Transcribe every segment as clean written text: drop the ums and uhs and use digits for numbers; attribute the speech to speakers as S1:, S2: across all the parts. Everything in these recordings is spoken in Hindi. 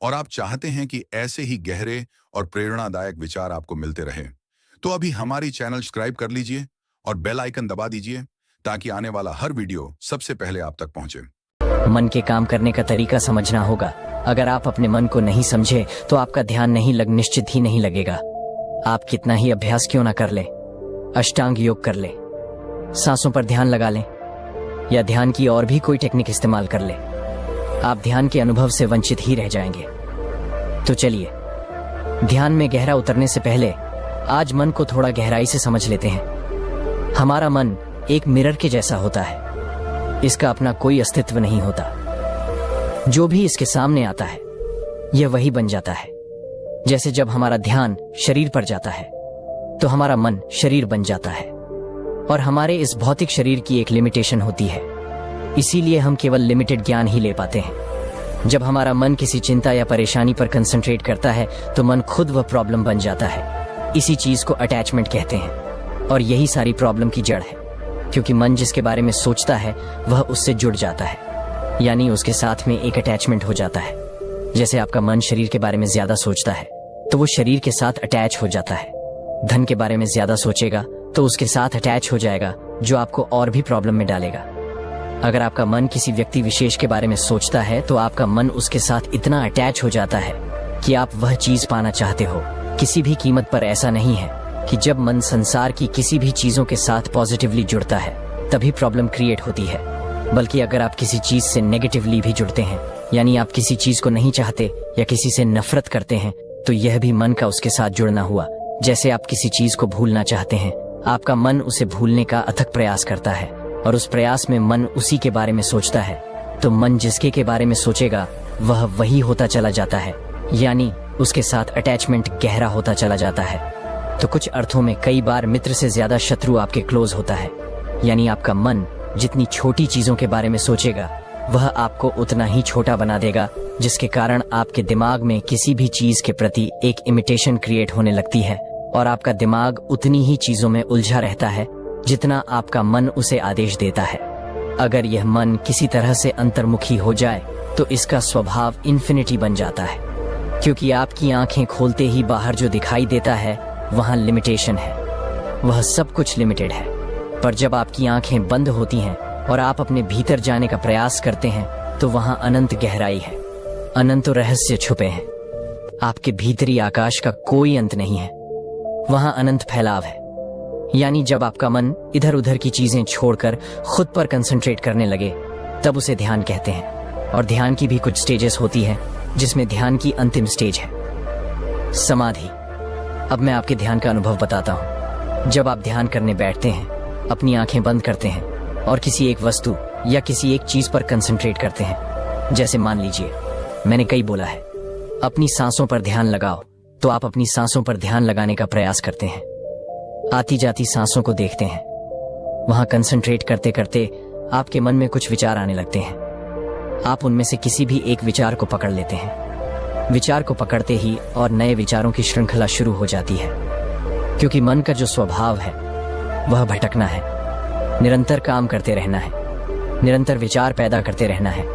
S1: और आप चाहते हैं कि ऐसे ही गहरे और प्रेरणादायक विचार आपको मिलते रहें, तो अभी हमारी चैनल सब्सक्राइब कर लीजिए और बेल आइकन दबा दीजिए ताकि आने वाला हर वीडियो सबसे पहले आप तक पहुंचे।
S2: मन के काम करने का तरीका समझना होगा। अगर आप अपने मन को नहीं समझे तो आपका ध्यान निश्चित ही नहीं लगेगा। आप कितना ही अभ्यास क्यों ना कर ले, अष्टांग योग कर ले, सांसों पर ध्यान लगा लें या ध्यान की और भी कोई टेक्निक इस्तेमाल कर ले, आप ध्यान के अनुभव से वंचित ही रह जाएंगे। तो चलिए, ध्यान में गहरा उतरने से पहले आज मन को थोड़ा गहराई से समझ लेते हैं। हमारा मन एक मिरर के जैसा होता है। इसका अपना कोई अस्तित्व नहीं होता। जो भी इसके सामने आता है यह वही बन जाता है। जैसे जब हमारा ध्यान शरीर पर जाता है तो हमारा मन शरीर बन जाता है, और हमारे इस भौतिक शरीर की एक लिमिटेशन होती है। इसीलिए हम केवल लिमिटेड ज्ञान ही ले पाते हैं। जब हमारा मन किसी चिंता या परेशानी पर कंसंट्रेट करता है तो मन खुद वह प्रॉब्लम बन जाता है। इसी चीज को अटैचमेंट कहते हैं, और यही सारी प्रॉब्लम की जड़ है। क्योंकि मन जिसके बारे में सोचता है वह उससे जुड़ जाता है, यानी उसके साथ में एक अटैचमेंट हो जाता है। जैसे आपका मन शरीर के बारे में ज्यादा सोचता है तो वो शरीर के साथ अटैच हो जाता है। धन के बारे में ज्यादा सोचेगा तो उसके साथ अटैच हो जाएगा, जो आपको और भी प्रॉब्लम में डालेगा। अगर आपका मन किसी व्यक्ति विशेष के बारे में सोचता है तो आपका मन उसके साथ इतना अटैच हो जाता है कि आप वह चीज पाना चाहते हो किसी भी कीमत पर। ऐसा नहीं है कि जब मन संसार की किसी भी चीजों के साथ पॉजिटिवली जुड़ता है तभी प्रॉब्लम क्रिएट होती है, बल्कि अगर आप किसी चीज से नेगेटिवली भी जुड़ते हैं, यानी आप किसी चीज को नहीं चाहते या किसी से नफरत करते हैं, तो यह भी मन का उसके साथ जुड़ना हुआ। जैसे आप किसी चीज को भूलना चाहते हैं, आपका मन उसे भूलने का अथक प्रयास करता है, और उस प्रयास में मन उसी के बारे में सोचता है। तो मन जिसके के बारे में सोचेगा वह वही होता चला जाता है, यानी उसके साथ अटैचमेंट गहरा होता चला जाता है। तो कुछ अर्थों में कई बार मित्र से ज्यादा शत्रु आपके क्लोज होता है। यानी आपका मन जितनी छोटी चीजों के बारे में सोचेगा वह आपको उतना ही छोटा बना देगा, जिसके कारण आपके दिमाग में किसी भी चीज के प्रति एक इमिटेशन क्रिएट होने लगती है, और आपका दिमाग उतनी ही चीजों में उलझा रहता है जितना आपका मन उसे आदेश देता है। अगर यह मन किसी तरह से अंतर्मुखी हो जाए तो इसका स्वभाव इन्फिनिटी बन जाता है, क्योंकि आपकी आंखें खोलते ही बाहर जो दिखाई देता है वहां लिमिटेशन है, वह सब कुछ लिमिटेड है। पर जब आपकी आंखें बंद होती हैं और आप अपने भीतर जाने का प्रयास करते हैं तो वहां अनंत गहराई है, अनंत रहस्य छुपे हैं। आपके भीतरी आकाश का कोई अंत नहीं है, वहां अनंत फैलाव है। यानी जब आपका मन इधर उधर की चीजें छोड़कर खुद पर कंसंट्रेट करने लगे तब उसे ध्यान कहते हैं। और ध्यान की भी कुछ स्टेजेस होती है, जिसमें ध्यान की अंतिम स्टेज है समाधि। अब मैं आपके ध्यान का अनुभव बताता हूँ। जब आप ध्यान करने बैठते हैं, अपनी आंखें बंद करते हैं और किसी एक वस्तु या किसी एक चीज पर कंसंट्रेट करते हैं। जैसे मान लीजिए मैंने कई बोला है अपनी सांसों पर ध्यान लगाओ, तो आप अपनी सांसों पर ध्यान लगाने का प्रयास करते हैं। आती जाती सांसों को देखते हैं। वहां कंसंट्रेट करते करते आपके मन में कुछ विचार आने लगते हैं। आप उनमें से किसी भी एक विचार को पकड़ लेते हैं। विचार को पकड़ते ही और नए विचारों की श्रृंखला शुरू हो जाती है, क्योंकि मन का जो स्वभाव है वह भटकना है, निरंतर काम करते रहना है, निरंतर विचार पैदा करते रहना है।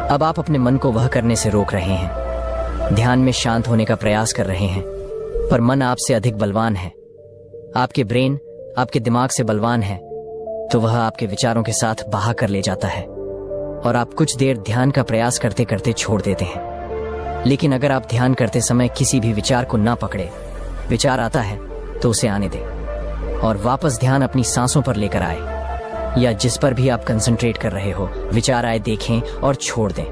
S2: अब आप अपने मन को वह करने से रोक रहे हैं, ध्यान में शांत होने का प्रयास कर रहे हैं, पर मन आपसे अधिक बलवान है। आपके ब्रेन आपके दिमाग से बलवान है, तो वह आपके विचारों के साथ बहा कर ले जाता है, और आप कुछ देर ध्यान का प्रयास करते करते छोड़ देते हैं। लेकिन अगर आप ध्यान करते समय किसी भी विचार को ना पकड़े, विचार आता है तो उसे आने दें और वापस ध्यान अपनी सांसों पर लेकर आए, या जिस पर भी आप कंसंट्रेट कर रहे हो, विचार आए देखें और छोड़ दें।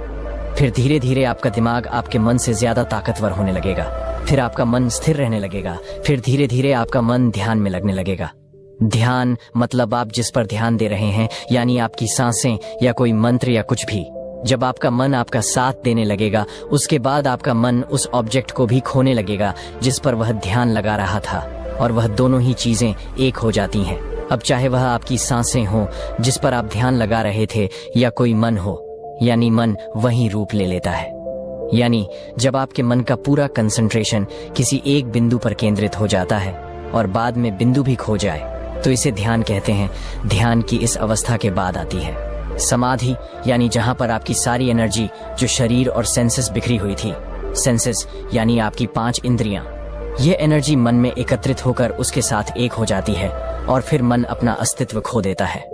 S2: फिर धीरे धीरे आपका दिमाग आपके मन से ज्यादा ताकतवर होने लगेगा, फिर आपका मन स्थिर रहने लगेगा, फिर धीरे धीरे आपका मन ध्यान में लगने लगेगा। ध्यान मतलब आप जिस पर ध्यान दे रहे हैं, यानी आपकी सांसें या कोई मंत्र या कुछ भी। जब आपका मन आपका साथ देने लगेगा, उसके बाद आपका मन उस ऑब्जेक्ट को भी खोने लगेगा जिस पर वह ध्यान लगा रहा था, और वह दोनों ही चीजें एक हो जाती हैं। अब चाहे वह आपकी सांसें हो जिस पर आप ध्यान लगा रहे थे, या कोई मन हो, यानी मन वही रूप ले लेता है। यानी जब आपके मन का पूरा कंसंट्रेशन किसी एक बिंदु पर केंद्रित हो जाता है और बाद में बिंदु भी खो जाए, तो इसे ध्यान कहते हैं। ध्यान की इस अवस्था के बाद आती है समाधि, यानी जहां पर आपकी सारी एनर्जी जो शरीर और सेंसेस बिखरी हुई थी सेंसेस यानी आपकी 5 इंद्रियां। ये एनर्जी मन में एकत्रित होकर उसके साथ एक हो जाती है और फिर मन अपना अस्तित्व खो देता है।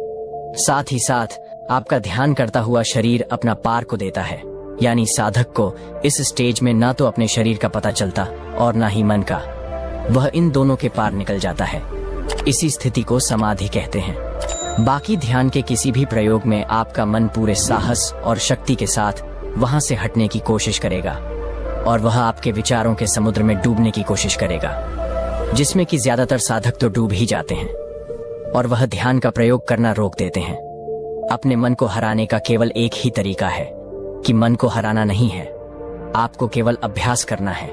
S2: साथ ही साथ आपका ध्यान करता हुआ शरीर अपना पार को देता है, यानी साधक को इस स्टेज में ना तो अपने शरीर का पता चलता और ना ही मन का। वह इन दोनों के पार निकल जाता है। इसी स्थिति को समाधि कहते हैं। बाकी ध्यान के किसी भी प्रयोग में आपका मन पूरे साहस और शक्ति के साथ वहां से हटने की कोशिश करेगा और वह आपके विचारों के समुद्र में डूबने की कोशिश करेगा, जिसमें कि ज्यादातर साधक तो डूब ही जाते हैं और वह ध्यान का प्रयोग करना रोक देते हैं। अपने मन को हराने का केवल एक ही तरीका है कि मन को हराना नहीं है, आपको केवल अभ्यास करना है।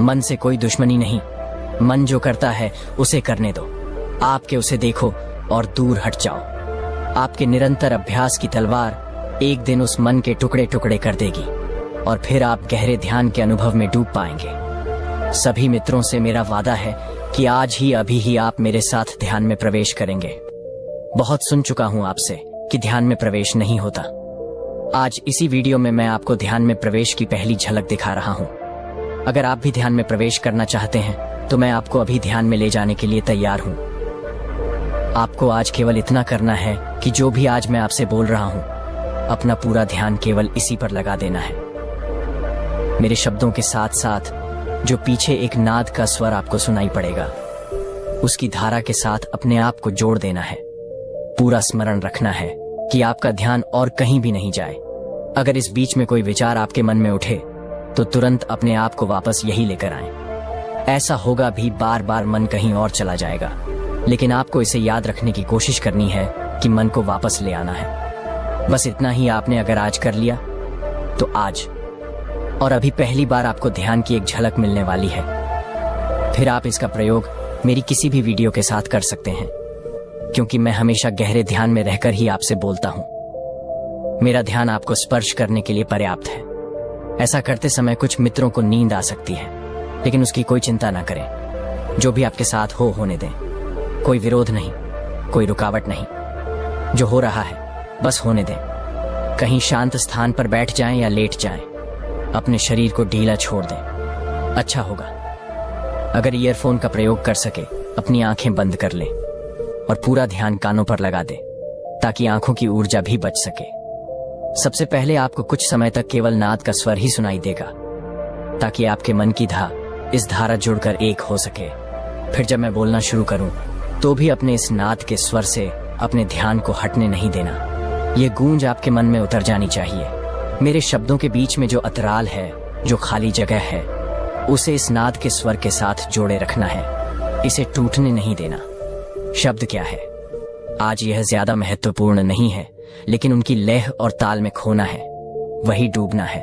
S2: मन से कोई दुश्मनी नहीं, मन जो करता है उसे करने दो, आपके उसे देखो और दूर हट जाओ। आपके निरंतर अभ्यास की तलवार एक दिन उस मन के टुकड़े टुकड़े कर देगी और फिर आप गहरे ध्यान के अनुभव में डूब पाएंगे। सभी मित्रों से मेरा वादा है कि आज ही अभी ही आप मेरे साथ ध्यान में प्रवेश करेंगे। बहुत सुन चुका हूं आपसे कि ध्यान में प्रवेश नहीं होता। आज इसी वीडियो में मैं आपको ध्यान में प्रवेश की पहली झलक दिखा रहा हूं। अगर आप भी ध्यान में प्रवेश करना चाहते हैं तो मैं आपको अभी ध्यान में ले जाने के लिए तैयार हूं। आपको आज केवल इतना करना है कि जो भी आज मैं आपसे बोल रहा हूं, अपना पूरा ध्यान केवल इसी पर लगा देना है। मेरे शब्दों के साथ साथ जो पीछे एक नाद का स्वर आपको सुनाई पड़ेगा, उसकी धारा के साथ अपने आप को जोड़ देना है। पूरा स्मरण रखना है कि आपका ध्यान और कहीं भी नहीं जाए। अगर इस बीच में कोई विचार आपके मन में उठे तो तुरंत अपने आप को वापस यही लेकर आएं। ऐसा होगा भी, बार बार मन कहीं और चला जाएगा, लेकिन आपको इसे याद रखने की कोशिश करनी है कि मन को वापस ले आना है। बस इतना ही आपने अगर आज कर लिया तो आज और अभी पहली बार आपको ध्यान की एक झलक मिलने वाली है। फिर आप इसका प्रयोग मेरी किसी भी वीडियो के साथ कर सकते हैं, क्योंकि मैं हमेशा गहरे ध्यान में रहकर ही आपसे बोलता हूं। मेरा ध्यान आपको स्पर्श करने के लिए पर्याप्त है। ऐसा करते समय कुछ मित्रों को नींद आ सकती है, लेकिन उसकी कोई चिंता ना करें। जो भी आपके साथ हो होने दें। कोई विरोध नहीं, कोई रुकावट नहीं। जो हो रहा है बस होने दें। कहीं शांत स्थान पर बैठ जाएं या लेट जाएं, अपने शरीर को ढीला छोड़ दें, अच्छा होगा। अगर ईयरफोन का प्रयोग कर सके, अपनी आंखें बंद कर लें और पूरा ध्यान कानों पर लगा दें, ताकि आंखों की ऊर्जा भी बच सके। सबसे पहले आपको कुछ समय तक केवल नाद का स्वर ही सुनाई देगा, ताकि आपके मन की इस धारा जुड़कर एक हो सके। फिर जब मैं बोलना शुरू करूं तो भी अपने इस नाद के स्वर से अपने ध्यान को हटने नहीं देना। ये गूंज आपके मन में उतर जानी चाहिए। मेरे शब्दों के बीच में जो अतराल है, जो खाली जगह है, उसे इस नाद के स्वर के साथ जोड़े रखना है, इसे टूटने नहीं देना। शब्द क्या है? आज यह ज्यादा महत्वपूर्ण नहीं है, लेकिन उनकी लय और ताल में खोना है, वही डूबना है।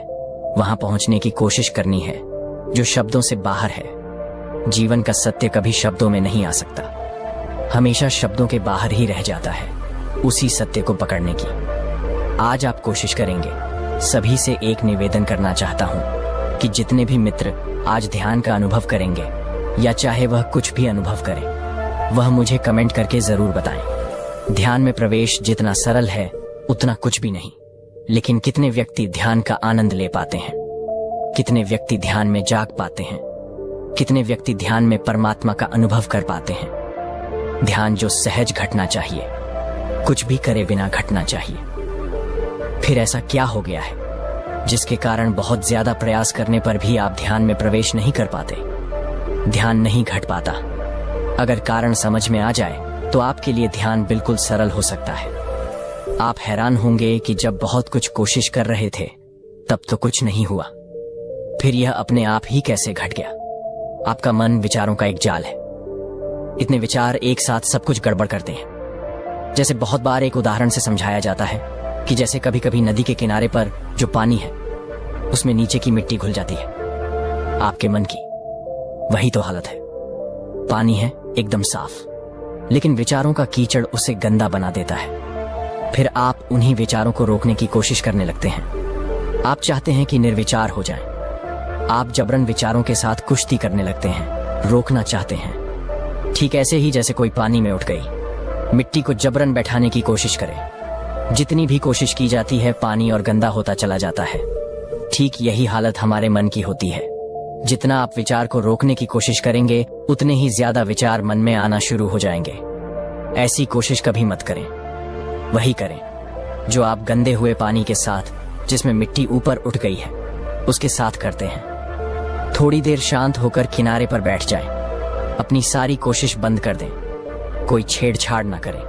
S2: वहां पहुंचने की कोशिश करनी है जो शब्दों से बाहर है। जीवन का सत्य कभी शब्दों में नहीं आ सकता, हमेशा शब्दों के बाहर ही रह जाता है। उसी सत्य को पकड़ने की आज आप कोशिश करेंगे। सभी से एक निवेदन करना चाहता हूं कि जितने भी मित्र आज ध्यान का अनुभव करेंगे, या चाहे वह कुछ भी अनुभव करें, वह मुझे कमेंट करके जरूर बताएं। ध्यान में प्रवेश जितना सरल है उतना कुछ भी नहीं, लेकिन कितने व्यक्ति ध्यान का आनंद ले पाते हैं, कितने व्यक्ति ध्यान में जाग पाते हैं, कितने व्यक्ति ध्यान में परमात्मा का अनुभव कर पाते हैं। ध्यान जो सहज घटना चाहिए, कुछ भी करे बिना घटना चाहिए। फिर ऐसा क्या हो गया है जिसके कारण बहुत ज्यादा प्रयास करने पर भी आप ध्यान में प्रवेश नहीं कर पाते, ध्यान नहीं घट पाता? अगर कारण समझ में आ जाए तो आपके लिए ध्यान बिल्कुल सरल हो सकता है। आप हैरान होंगे कि जब बहुत कुछ कोशिश कर रहे थे तब तो कुछ नहीं हुआ, फिर यह अपने आप ही कैसे घट गया? आपका मन विचारों का एक जाल है। इतने विचार एक साथ सब कुछ गड़बड़ करते हैं। जैसे बहुत बार एक उदाहरण से समझाया जाता है कि जैसे कभी कभी नदी के किनारे पर जो पानी है उसमें नीचे की मिट्टी घुल जाती है, आपके मन की वही तो हालत है। पानी है एकदम साफ, लेकिन विचारों का कीचड़ उसे गंदा बना देता है। फिर आप उन्हीं विचारों को रोकने की कोशिश करने लगते हैं। आप चाहते हैं कि निर्विचार हो जाएं। आप जबरन विचारों के साथ कुश्ती करने लगते हैं, रोकना चाहते हैं। ठीक ऐसे ही जैसे कोई पानी में उठ गई, मिट्टी को जबरन बैठाने की कोशिश करे। जितनी भी कोशिश की जाती है, पानी और गंदा होता चला जाता है। ठीक यही हालत हमारे मन की होती है। जितना आप विचार को रोकने की कोशिश करेंगे, उतने ही ज्यादा विचार मन में आना शुरू हो जाएंगे। ऐसी कोशिश कभी मत करें। वही करें जो आप गंदे हुए पानी के साथ, जिसमें मिट्टी ऊपर उठ गई है, उसके साथ करते हैं। थोड़ी देर शांत होकर किनारे पर बैठ जाएं। अपनी सारी कोशिश बंद कर दें। कोई छेड़छाड़ ना करें।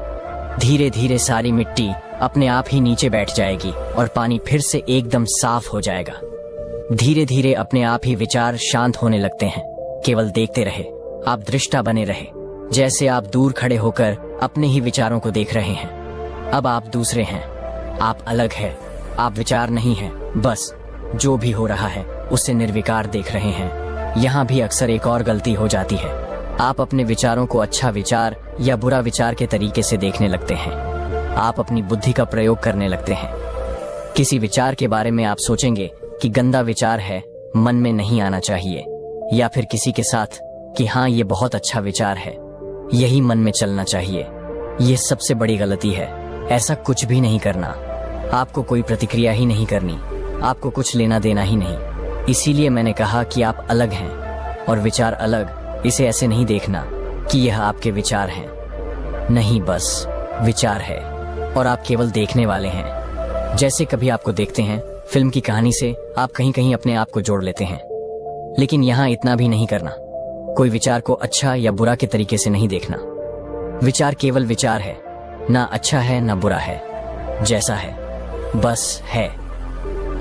S2: धीरे धीरे सारी मिट्टी अपने आप ही नीचे बैठ जाएगी और पानी फिर से एकदम साफ हो जाएगा। धीरे धीरे अपने आप ही विचार शांत होने लगते हैं। केवल देखते रहे, आप दृष्टा बने रहे, जैसे आप दूर खड़े होकर अपने ही विचारों को देख रहे हैं। अब आप दूसरे हैं, आप अलग हैं, आप विचार नहीं हैं। बस जो भी हो रहा है उसे निर्विकार देख रहे हैं। यहाँ भी अक्सर एक और गलती हो जाती है। आप अपने विचारों को अच्छा विचार या बुरा विचार के तरीके से देखने लगते हैं। आप अपनी बुद्धि का प्रयोग करने लगते हैं। किसी विचार के बारे में आप सोचेंगे कि गंदा विचार है, मन में नहीं आना चाहिए, या फिर किसी के साथ कि हाँ ये बहुत अच्छा विचार है, यही मन में चलना चाहिए। ये सबसे बड़ी गलती है। ऐसा कुछ भी नहीं करना। आपको कोई प्रतिक्रिया ही नहीं करनी, आपको कुछ लेना देना ही नहीं। इसीलिए मैंने कहा कि आप अलग हैं और विचार अलग। इसे ऐसे नहीं देखना कि यह आपके विचार हैं। नहीं, बस विचार है और आप केवल देखने वाले हैं। जैसे कभी आपको देखते हैं फिल्म की कहानी से, आप कहीं कहीं अपने आप को जोड़ लेते हैं। लेकिन यहाँ इतना भी नहीं करना। कोई विचार को अच्छा या बुरा के तरीके से नहीं देखना। विचार केवल विचार है, ना अच्छा है ना बुरा है, जैसा है बस है।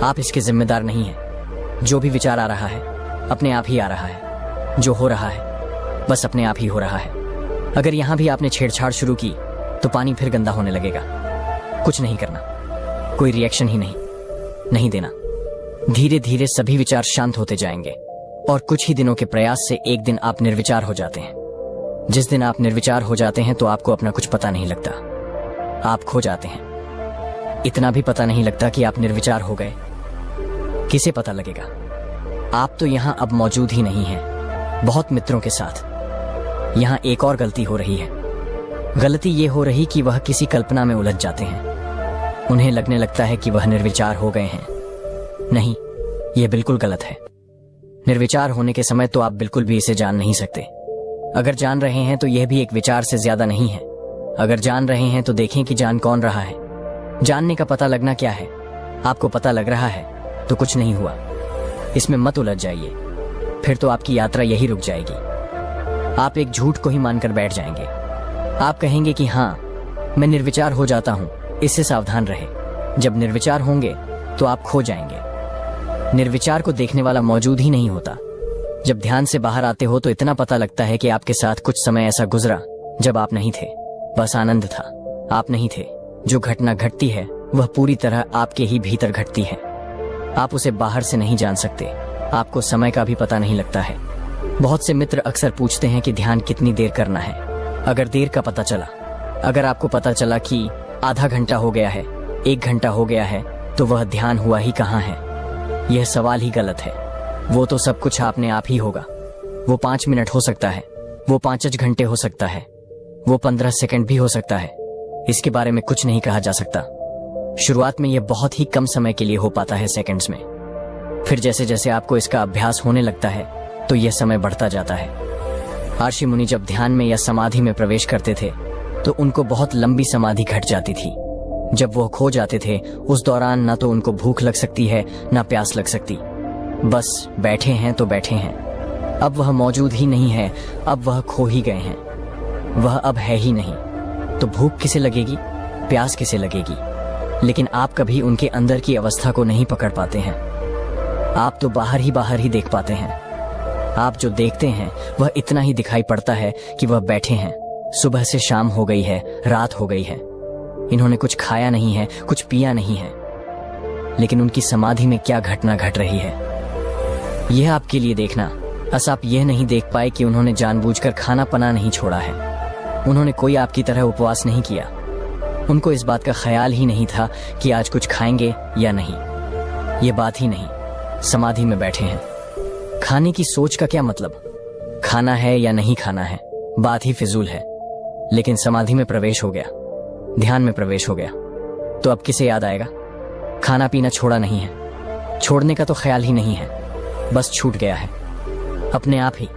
S2: आप इसके जिम्मेदार नहीं हैं। जो भी विचार आ रहा है अपने आप ही आ रहा है। जो हो रहा है बस अपने आप ही हो रहा है। अगर यहाँ भी आपने छेड़छाड़ शुरू की तो पानी फिर गंदा होने लगेगा। कुछ नहीं करना, कोई रिएक्शन ही नहीं देना। धीरे धीरे सभी विचार शांत होते जाएंगे और कुछ ही दिनों के प्रयास से एक दिन आप निर्विचार हो जाते हैं। जिस दिन आप निर्विचार हो जाते हैं तो आपको अपना कुछ पता नहीं लगता। आप खो जाते हैं। इतना भी पता नहीं लगता कि आप निर्विचार हो गए। किसे पता लगेगा? आप तो यहाँ अब मौजूद ही नहीं हैं, बहुत मित्रों के साथ। यहाँ एक और गलती हो रही है। गलती ये हो रही कि वह किसी कल्पना में उलझ जाते हैं। उन्हें लगने लगता है कि वह निर्विचार हो गए हैं। नहीं, यह बिल्कुल गलत है। निर्विचार होने के समय तो आप बिल्कुल भी इसे जान नहीं सकते। अगर जान रहे हैं तो यह भी एक विचार से ज्यादा नहीं है। अगर जान रहे हैं तो देखें कि जान कौन रहा है। जानने का पता लगना क्या है? आपको पता लग रहा है तो कुछ नहीं हुआ। इसमें मत उलझ जाइए, फिर तो आपकी यात्रा यही रुक जाएगी। आप एक झूठ को ही मानकर बैठ जाएंगे। आप कहेंगे कि हाँ मैं निर्विचार हो जाता हूं, इससे सावधान रहे। जब निर्विचार होंगे तो आप खो जाएंगे। निर्विचार को देखने वाला मौजूद ही नहीं होता। जब ध्यान से बाहर आते हो तो इतना पता लगता है कि आपके साथ कुछ समय ऐसा गुजरा जब आप नहीं थे, बस आनंद था। आप नहीं थे। जो घटना घटती है वह पूरी तरह आपके ही भीतर घटती है। आप उसे बाहर से नहीं जान सकते। आपको समय का भी पता नहीं लगता है। बहुत से मित्र अक्सर पूछते हैं कि ध्यान कितनी देर करना है। अगर देर का पता चला, अगर आपको पता चला कि आधा घंटा हो गया है, 1 घंटा हो गया है, तो वह ध्यान हुआ ही कहाँ है? यह सवाल ही गलत है। वो तो सब कुछ आपने आप ही होगा। वो 5 मिनट हो सकता है, वो 5 घंटे हो सकता है, वो 15 सेकंड भी हो सकता है। इसके बारे में कुछ नहीं कहा जा सकता। शुरुआत में यह बहुत ही कम समय के लिए हो पाता है, सेकंड्स में। फिर जैसे जैसे आपको इसका अभ्यास होने लगता है तो यह समय बढ़ता जाता है। महर्षि मुनि जब ध्यान में या समाधि में प्रवेश करते थे तो उनको बहुत लंबी समाधि घट जाती थी। जब वो खो जाते थे उस दौरान ना तो उनको भूख लग सकती है ना प्यास लग सकती। बस बैठे हैं तो बैठे हैं। अब वह मौजूद ही नहीं है, अब वह खो ही गए हैं। वह अब है ही नहीं। तो भूख किसे लगेगी, प्यास किसे लगेगी? लेकिन आप कभी उनके अंदर की अवस्था को नहीं पकड़ पाते हैं। आप तो बाहर ही देख पाते हैं। आप जो देखते हैं वह इतना ही दिखाई पड़ता है कि वह बैठे हैं। सुबह से शाम हो गई है, रात हो गई है। इन्होंने कुछ खाया नहीं है, कुछ पिया नहीं है, लेकिन उनकी समाधि में क्या घटना घट रही है यह आपके लिए देखना। बस आप यह नहीं देख पाए कि उन्होंने जानबूझकर खाना पना नहीं छोड़ा है। उन्होंने कोई आपकी तरह उपवास नहीं किया। उनको इस बात का ख्याल ही नहीं था कि आज कुछ खाएंगे या नहीं। ये बात ही नहीं। समाधि में बैठे हैं। खाने की सोच का क्या मतलब? खाना है या नहीं खाना है, बात ही फिजूल है। लेकिन समाधि में प्रवेश हो गया, ध्यान में प्रवेश हो गया, तो अब किसे याद आएगा? खाना पीना छोड़ा नहीं है, छोड़ने का तो ख्याल ही नहीं है, बस छूट गया है अपने आप ही।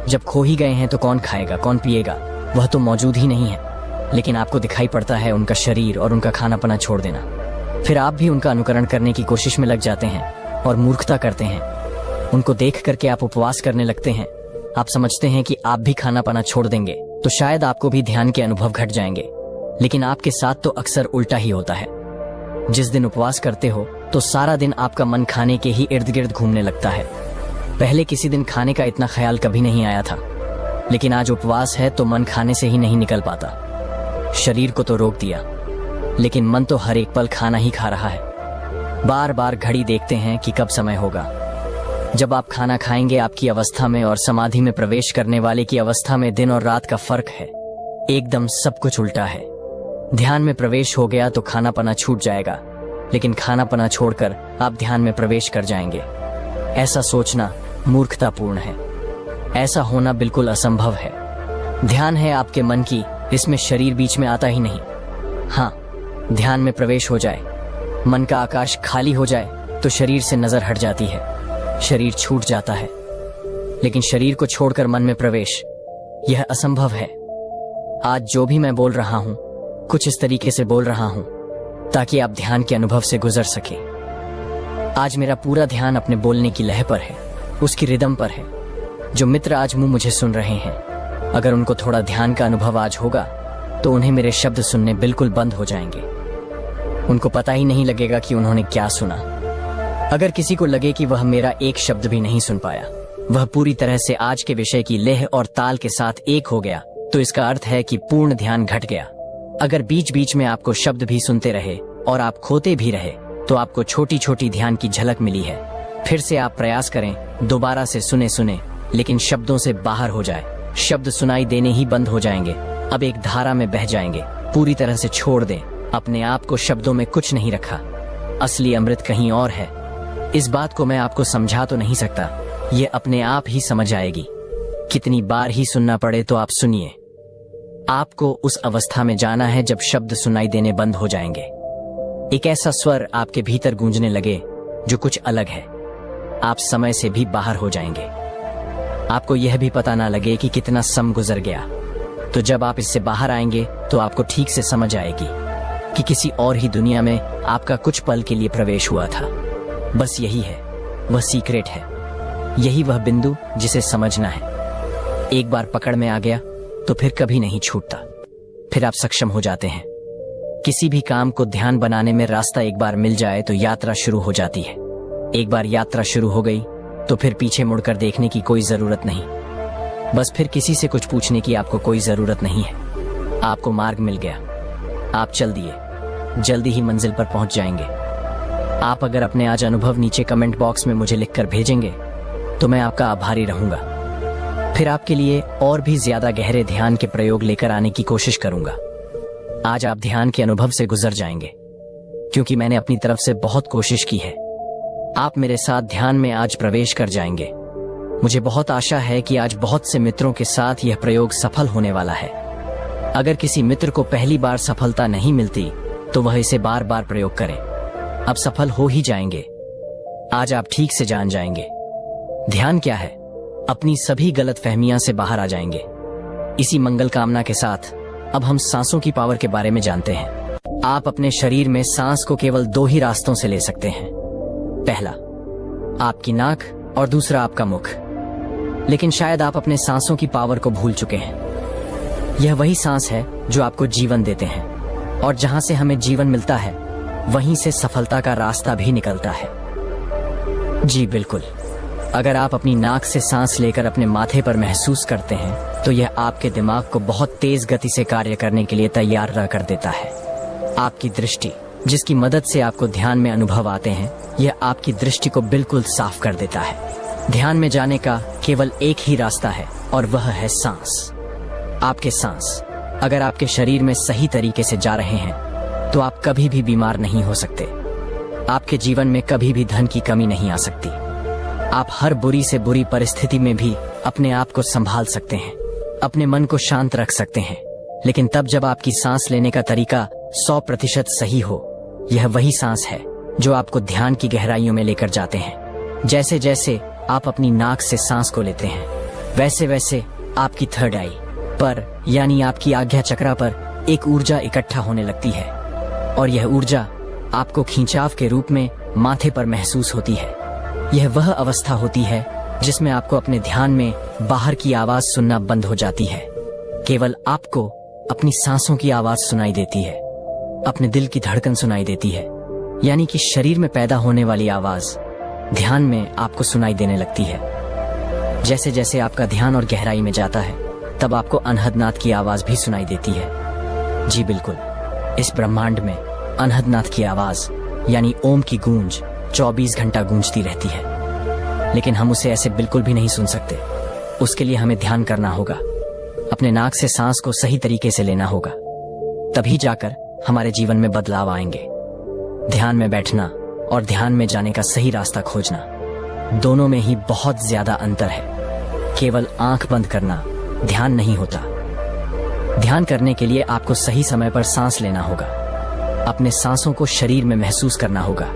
S2: जब खो ही गए हैं तो कौन खाएगा, कौन पिएगा, वह तो मौजूद ही नहीं है। लेकिन आपको दिखाई पड़ता है उनका शरीर और उनका खाना पना छोड़ देना। फिर आप भी उनका अनुकरण करने की कोशिश में लग जाते हैं और मूर्खता करते हैं। उनको देख करके आप उपवास करने लगते हैं। आप समझते हैं कि आप भी खाना पाना छोड़ देंगे तो शायद आपको भी ध्यान के अनुभव घट जाएंगे। लेकिन आपके साथ तो अक्सर उल्टा ही होता है। जिस दिन उपवास करते हो तो सारा दिन आपका मन खाने के ही इर्द गिर्द घूमने लगता है। पहले किसी दिन खाने का इतना ख्याल कभी नहीं आया था, लेकिन आज उपवास है तो मन खाने से ही नहीं निकल पाता। शरीर को तो रोक दिया, लेकिन मन तो हर एक पल खाना ही खा रहा है। बार बार घड़ी देखते हैं कि कब समय होगा। जब आप खाना खाएंगे, आपकी अवस्था में और समाधि में प्रवेश करने वाले की अवस्था में दिन और रात का फर्क है। एकदम सब कुछ उल्टा है। ध्यान में प्रवेश हो गया तो खाना पना छूट जाएगा, लेकिन खाना पना छोड़कर आप ध्यान में प्रवेश कर जाएंगे। ऐसा सोचना मूर्खतापूर्ण है। ऐसा होना बिल्कुल असंभव है। ध्यान है आपके मन की, इसमें शरीर बीच में आता ही नहीं। हाँ, ध्यान में प्रवेश हो जाए, मन का आकाश खाली हो जाए तो शरीर से नजर हट जाती है, शरीर छूट जाता है। लेकिन शरीर को छोड़कर मन में प्रवेश, यह असंभव है। आज जो भी मैं बोल रहा हूं, कुछ इस तरीके से बोल रहा हूं ताकि आप ध्यान के अनुभव से गुजर सके। आज मेरा पूरा ध्यान अपने बोलने की लय पर है, उसकी रिदम पर है। जो मित्र आज मुंह मुझे सुन रहे हैं, अगर उनको थोड़ा ध्यान का अनुभव आज होगा तो उन्हें मेरे शब्द सुनने बिल्कुल बंद हो जाएंगे। उनको पता ही नहीं लगेगा कि उन्होंने क्या सुना। अगर किसी को लगे कि वह मेरा एक शब्द भी नहीं सुन पाया, वह पूरी तरह से आज के विषय की लेह और ताल के साथ एक हो गया, तो इसका अर्थ है कि पूर्ण ध्यान घट गया। अगर बीच बीच में आपको शब्द भी सुनते रहे और आप खोते भी रहे तो आपको छोटी छोटी ध्यान की झलक मिली है। फिर से आप प्रयास करें, दोबारा से सुने, लेकिन शब्दों से बाहर हो जाए। शब्द सुनाई देने ही बंद हो जाएंगे। अब एक धारा में बह जाएंगे। पूरी तरह से छोड़ दें। अपने आप को शब्दों में कुछ नहीं रखा। असली अमृत कहीं और है। इस बात को मैं आपको समझा तो नहीं सकता, ये अपने आप ही समझ आएगी। कितनी बार ही सुनना पड़े तो आप सुनिए। आपको उस अवस्था में जाना है जब शब्द सुनाई देने बंद हो जाएंगे। एक ऐसा स्वर आपके भीतर गूंजने लगे जो कुछ अलग है। आप समय से भी बाहर हो जाएंगे। आपको यह भी पता ना लगे कि कितना समय गुजर गया। तो जब आप इससे बाहर आएंगे तो आपको ठीक से समझ आएगी कि किसी और ही दुनिया में आपका कुछ पल के लिए प्रवेश हुआ था। बस यही है, वह सीक्रेट है। यही वह बिंदु जिसे समझना है। एक बार पकड़ में आ गया तो फिर कभी नहीं छूटता। फिर आप सक्षम हो जाते हैं। किसी भी काम को ध्यान बनाने में रास्ता एक बार मिल जाए तो यात्रा शुरू हो जाती है। एक बार यात्रा शुरू हो गई तो फिर पीछे मुड़कर देखने की कोई जरूरत नहीं। बस फिर किसी से कुछ पूछने की आपको कोई जरूरत नहीं है। आपको मार्ग मिल गया, आप चल दिए, जल्दी ही मंजिल पर पहुंच जाएंगे। आप अगर अपने आज अनुभव नीचे कमेंट बॉक्स में मुझे लिखकर भेजेंगे तो मैं आपका आभारी रहूंगा। फिर आपके लिए और भी ज्यादा गहरे ध्यान के प्रयोग लेकर आने की कोशिश करूंगा। आज आप ध्यान के अनुभव से गुजर जाएंगे, क्योंकि मैंने अपनी तरफ से बहुत कोशिश की है। आप मेरे साथ ध्यान में आज प्रवेश कर जाएंगे। मुझे बहुत आशा है कि आज बहुत से मित्रों के साथ यह प्रयोग सफल होने वाला है। अगर किसी मित्र को पहली बार सफलता नहीं मिलती तो वह इसे बार बार प्रयोग करे। अब सफल हो ही जाएंगे। आज आप ठीक से जान जाएंगे ध्यान क्या है। अपनी सभी गलतफहमियां से बाहर आ जाएंगे। इसी मंगल कामना के साथ अब हम सांसों की पावर के बारे में जानते हैं। आप अपने शरीर में सांस को केवल दो ही रास्तों से ले सकते हैं। पहला आपकी नाक और दूसरा आपका मुख। लेकिन शायद आप अपने सांसों की पावर को भूल चुके हैं। यह वही सांस है जो आपको जीवन देते हैं, और जहां से हमें जीवन मिलता है वहीं से सफलता का रास्ता भी निकलता है। जी बिल्कुल, अगर आप अपनी नाक से सांस लेकर अपने माथे पर महसूस करते हैं तो यह आपके दिमाग को बहुत तेज गति से कार्य करने के लिए तैयार कर देता है। आपकी दृष्टि, जिसकी मदद से आपको ध्यान में अनुभव आते हैं, यह आपकी दृष्टि को बिल्कुल साफ कर देता है। ध्यान में जाने का केवल एक ही रास्ता है और वह है सांस। आपके सांस अगर आपके शरीर में सही तरीके से जा रहे हैं तो आप कभी भी बीमार नहीं हो सकते। आपके जीवन में कभी भी धन की कमी नहीं आ सकती। आप हर बुरी से बुरी परिस्थिति में भी अपने आप को संभाल सकते हैं, अपने मन को शांत रख सकते हैं। लेकिन तब जब आपकी सांस लेने का तरीका 100% सही हो। यह वही सांस है जो आपको ध्यान की गहराइयों में लेकर जाते हैं। जैसे जैसे आप अपनी नाक से सांस को लेते हैं, वैसे वैसे आपकी थर्ड आई पर यानी आपकी आज्ञा चक्रा पर एक ऊर्जा इकट्ठा होने लगती है और यह ऊर्जा आपको खिंचाव के रूप में माथे पर महसूस होती है। यह वह अवस्था होती है जिसमें आपको अपने ध्यान में बाहर की आवाज सुनना बंद हो जाती है। केवल आपको अपनी सांसों की आवाज सुनाई देती है, अपने दिल की धड़कन सुनाई देती है, यानी कि शरीर में पैदा होने वाली आवाज ध्यान में आपको सुनाई देने लगती है। जैसे जैसे आपका ध्यान और गहराई में जाता है, तब आपको अनहदनाद की आवाज भी सुनाई देती है। जी बिल्कुल, इस ब्रह्मांड में अनहदनाद की आवाज यानी ओम की गूंज 24 घंटा गूंजती रहती है, लेकिन हम उसे ऐसे बिल्कुल भी नहीं सुन सकते। उसके लिए हमें ध्यान करना होगा, अपने नाक से सांस को सही तरीके से लेना होगा, तभी जाकर हमारे जीवन में बदलाव आएंगे। ध्यान में बैठना और ध्यान में जाने का सही रास्ता खोजना, दोनों में ही बहुत ज्यादा अंतर है। केवल आंख बंद करना ध्यान नहीं होता। ध्यान करने के लिए आपको सही समय पर सांस लेना होगा, अपने सांसों को शरीर में महसूस करना होगा।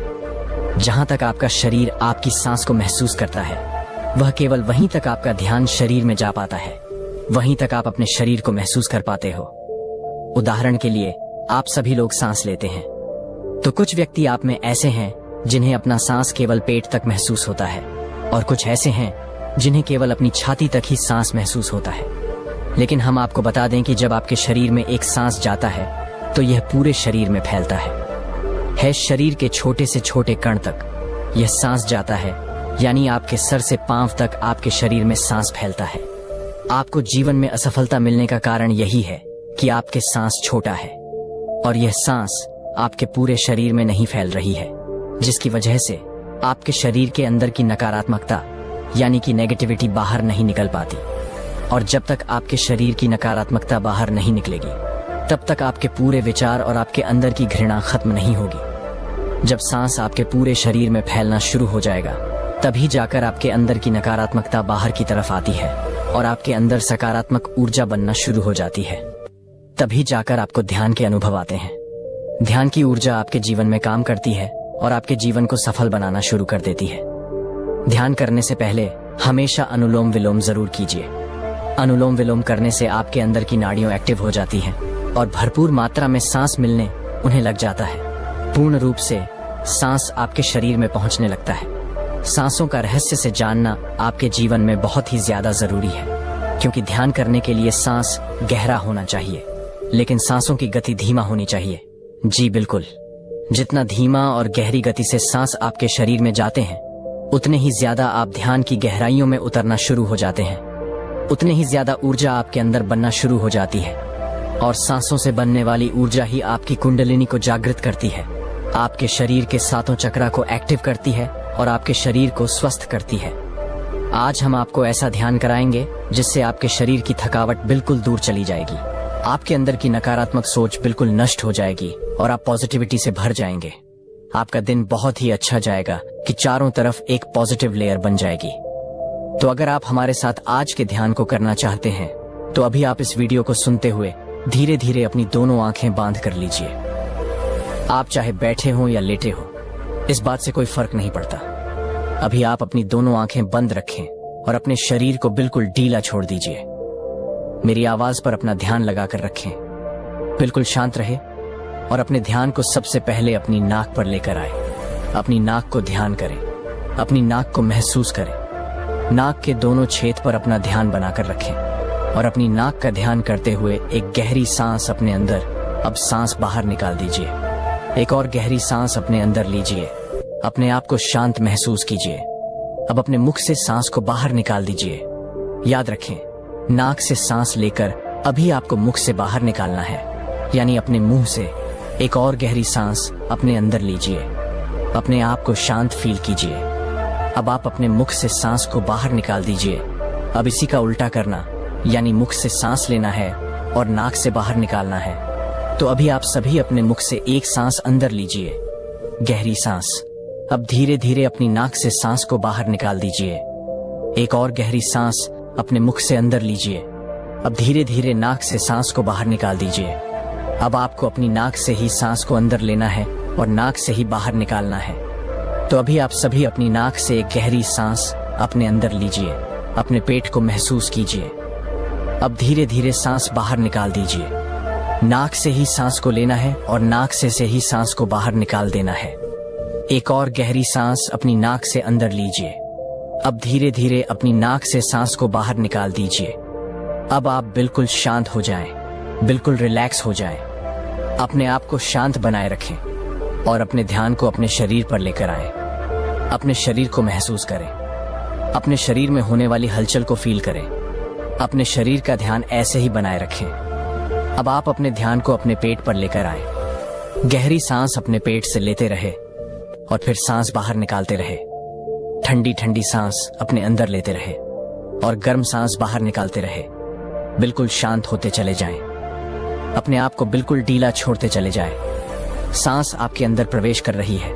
S2: जहां तक आपका शरीर आपकी सांस को महसूस करता है, वह केवल वहीं तक आपका ध्यान शरीर में जा पाता है, वहीं तक आप अपने शरीर को महसूस कर पाते हो। उदाहरण के लिए, आप सभी लोग सांस लेते हैं, तो कुछ व्यक्ति आप में ऐसे हैं जिन्हें अपना सांस केवल पेट तक महसूस होता है, और कुछ ऐसे हैं जिन्हें केवल अपनी छाती तक ही सांस महसूस होता है। लेकिन हम आपको बता दें कि जब आपके शरीर में एक सांस जाता है तो यह पूरे शरीर में फैलता है शरीर के छोटे से छोटे कण तक यह सांस जाता है, यानी आपके सर से पांव तक आपके शरीर में सांस फैलता है। आपको जीवन में असफलता मिलने का कारण यही है कि आपके सांस छोटा है और यह सांस आपके पूरे शरीर में नहीं फैल रही है, जिसकी वजह से आपके शरीर के अंदर की नकारात्मकता यानी कि नेगेटिविटी बाहर नहीं निकल पाती। और जब तक आपके शरीर की नकारात्मकता बाहर नहीं निकलेगी, तब तक आपके पूरे विचार और आपके अंदर की घृणा खत्म नहीं होगी। जब सांस आपके पूरे शरीर में फैलना शुरू हो जाएगा, तभी जाकर आपके अंदर की नकारात्मकता बाहर की तरफ आती है और आपके अंदर सकारात्मक ऊर्जा बनना शुरू हो जाती है। तभी जाकर आपको ध्यान के अनुभव आते हैं। ध्यान की ऊर्जा आपके जीवन में काम करती है और आपके जीवन को सफल बनाना शुरू कर देती है। ध्यान करने से पहले हमेशा अनुलोम विलोम जरूर कीजिए। अनुलोम विलोम करने से आपके अंदर की नाड़ियां एक्टिव हो जाती हैं और भरपूर मात्रा में सांस मिलने उन्हें लग जाता है। पूर्ण रूप से सांस आपके शरीर में पहुंचने लगता है। सांसों का रहस्य से जानना आपके जीवन में बहुत ही ज्यादा जरूरी है, क्योंकि ध्यान करने के लिए सांस गहरा होना चाहिए, लेकिन सांसों की गति धीमा होनी चाहिए। जी बिल्कुल, जितना धीमा और गहरी गति से सांस आपके शरीर में जाते हैं, उतने ही ज्यादा आप ध्यान की गहराइयों में उतरना शुरू हो जाते हैं, उतने ही ज्यादा ऊर्जा आपके अंदर बनना शुरू हो जाती है। और सांसों से बनने वाली ऊर्जा ही आपकी कुंडलिनी को जागृत करती है, आपके शरीर के सातों चक्रा को एक्टिव करती है और आपके शरीर को स्वस्थ करती है। आज हम आपको ऐसा ध्यान कराएंगे जिससे आपके शरीर की थकावट बिल्कुल दूर चली जाएगी, आपके अंदर की नकारात्मक सोच बिल्कुल नष्ट हो जाएगी और आप पॉजिटिविटी से भर जाएंगे। आपका दिन बहुत ही अच्छा जाएगा कि चारों तरफ एक पॉजिटिव लेयर बन जाएगी। तो अगर आप हमारे साथ आज के ध्यान को करना चाहते हैं, तो अभी आप इस वीडियो को सुनते हुए धीरे धीरे अपनी दोनों आंखें बांध कर लीजिए। आप चाहे बैठे हो या लेटे हो, इस बात से कोई फर्क नहीं पड़ता। अभी आप अपनी दोनों आंखें बंद रखें और अपने शरीर को बिल्कुल ढीला छोड़ दीजिए। मेरी आवाज पर अपना ध्यान लगाकर रखें, बिल्कुल शांत रहे और अपने ध्यान को सबसे पहले अपनी नाक पर लेकर आए। अपनी नाक को ध्यान करें, अपनी नाक को महसूस करें। नाक के दोनों छेद पर अपना ध्यान बनाकर रखें और अपनी नाक का ध्यान करते हुए एक गहरी सांस अपने अंदर, अब सांस बाहर निकाल दीजिए। एक और गहरी सांस अपने अंदर लीजिए, अपने आप को शांत महसूस कीजिए। अब अपने मुख से सांस को बाहर निकाल दीजिए। याद रखें, नाक से सांस लेकर अभी आपको मुख से बाहर निकालना है, यानी अपने मुंह से एक और गहरी सांस अपने अंदर लीजिए। अपने आप को शांत फील कीजिए। अब आप अपने मुख से सांस को बाहर निकाल दीजिए। अब इसी का उल्टा करना, यानी मुख से सांस लेना है और नाक से बाहर निकालना है। तो अभी आप सभी अपने मुख से एक सांस अंदर लीजिए, गहरी सांस। अब धीरे धीरे अपनी नाक से सांस को बाहर निकाल दीजिए। एक और गहरी सांस अपने मुख से अंदर लीजिए। अब धीरे धीरे नाक से सांस को बाहर निकाल दीजिए। अब आपको अपनी नाक से ही सांस को अंदर लेना है और नाक से ही बाहर निकालना है। तो अभी आप सभी अपनी नाक से एक गहरी सांस अपने अंदर लीजिए, अपने पेट को महसूस कीजिए। अब धीरे धीरे सांस बाहर निकाल दीजिए। नाक से ही सांस को लेना है और नाक से ही सांस को बाहर निकाल देना है। एक और गहरी सांस अपनी नाक से अंदर लीजिए। अब धीरे धीरे अपनी नाक से सांस को बाहर निकाल दीजिए। अब आप बिल्कुल शांत हो जाएं, बिल्कुल रिलैक्स हो जाएं। अपने आप को शांत बनाए रखें और अपने ध्यान को अपने शरीर पर लेकर आएं। अपने शरीर को महसूस करें, अपने शरीर में होने वाली हलचल को फील करें। अपने शरीर का ध्यान ऐसे ही बनाए रखें। अब आप अपने ध्यान को अपने पेट पर लेकर आएं। गहरी सांस अपने पेट से लेते रहे और फिर सांस बाहर निकालते रहे। ठंडी ठंडी सांस अपने अंदर लेते रहे और गर्म सांस बाहर निकालते रहे। बिल्कुल शांत होते चले जाएं। अपने आप को बिल्कुल ढीला छोड़ते चले जाएं। सांस आपके अंदर प्रवेश कर रही है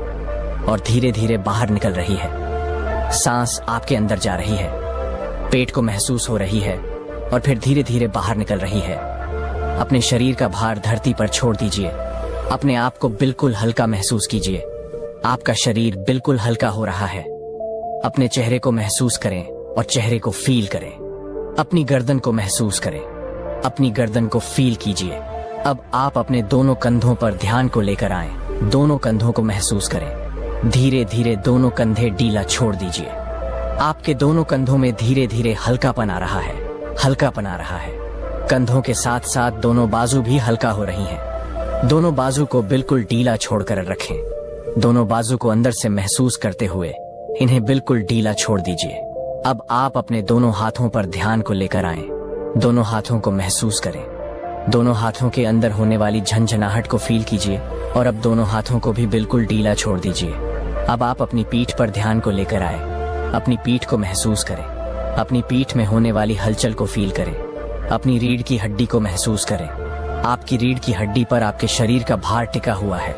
S2: और धीरे धीरे बाहर निकल रही है। सांस आपके अंदर जा रही है, पेट को महसूस हो रही है और फिर धीरे धीरे बाहर निकल रही है। अपने शरीर का भार धरती पर छोड़ दीजिए। अपने आप को बिल्कुल हल्का महसूस कीजिए। आपका शरीर बिल्कुल हल्का हो रहा है। अपने चेहरे को महसूस करें और चेहरे को फील करें। अपनी गर्दन को महसूस करें, अपनी गर्दन को फील कीजिए। अब आप अपने दोनों कंधों पर ध्यान को लेकर आएं। दोनों कंधों को महसूस करें। धीरे धीरे दोनों कंधे ढीला छोड़ दीजिए। आपके दोनों कंधों में धीरे धीरे हल्कापन आ रहा है, हल्कापन आ रहा है। कंधों के साथ साथ दोनों बाजू भी हल्का हो रही हैं। दोनों बाजू को बिल्कुल ढीला छोड़कर रखें। दोनों बाजू को अंदर से महसूस करते हुए इन्हें बिल्कुल ढीला छोड़ दीजिए। अब आप अपने दोनों हाथों पर ध्यान को लेकर आएं। दोनों हाथों को महसूस करें। दोनों हाथों के अंदर होने वाली झंझनाहट को फील कीजिए और अब दोनों हाथों को भी बिल्कुल ढीला छोड़ दीजिए। अब आप अपनी पीठ पर ध्यान को लेकर आए। अपनी पीठ को महसूस करें। अपनी पीठ में होने वाली हलचल को फील करें। अपनी रीढ़ की हड्डी को महसूस करें। आपकी रीढ़ की हड्डी पर आपके शरीर का भार टिका हुआ है।